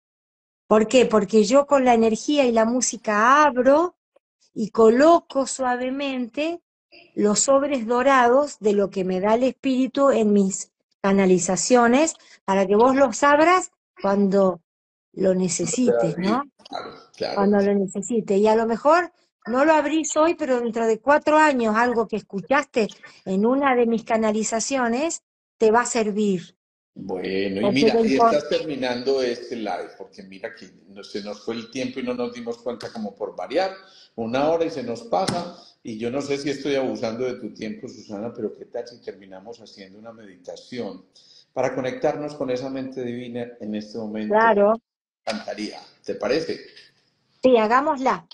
¿Por qué? Porque yo con la energía y la música abro y coloco suavemente los sobres dorados de lo que me da el espíritu en mis canalizaciones para que vos los abras cuando lo necesites, ¿no? Claro, claro. Cuando lo necesites. Y a lo mejor no lo abrís hoy, pero dentro de 4 años algo que escuchaste en una de mis canalizaciones te va a servir. Bueno, y Porque mira, lo y impor- estás terminando este live, porque mira que se nos fue el tiempo y no nos dimos cuenta como por variar, 1 hora y se nos pasa, y yo no sé si estoy abusando de tu tiempo, Susana, pero ¿qué tal si terminamos haciendo una meditación para conectarnos con esa mente divina en este momento? claro, Me encantaría, ¿te parece? sí, hagámosla.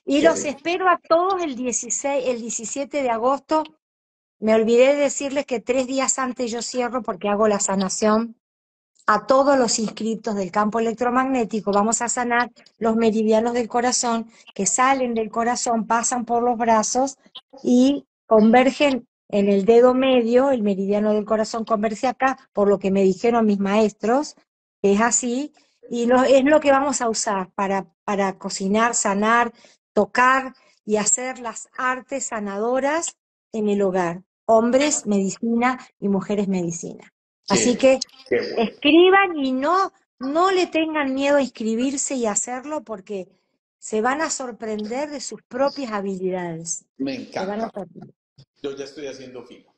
Y ¿Qué los haces? espero a todos el 17 de agosto. Me olvidé de decirles que 3 días antes yo cierro porque hago la sanación a todos los inscriptos del campo electromagnético. Vamos a sanar los meridianos del corazón que salen del corazón, pasan por los brazos y convergen en el dedo medio. El meridiano del corazón converge acá, por lo que me dijeron mis maestros, que es así, y es lo que vamos a usar para cocinar, sanar, tocar y hacer las artes sanadoras en el hogar. Hombres, medicina, y mujeres, medicina. Así Qué, que qué bueno. escriban y no le tengan miedo a inscribirse y hacerlo, porque se van a sorprender de sus propias habilidades. Me Se van a encanta. sorprender. Yo ya estoy haciendo fila.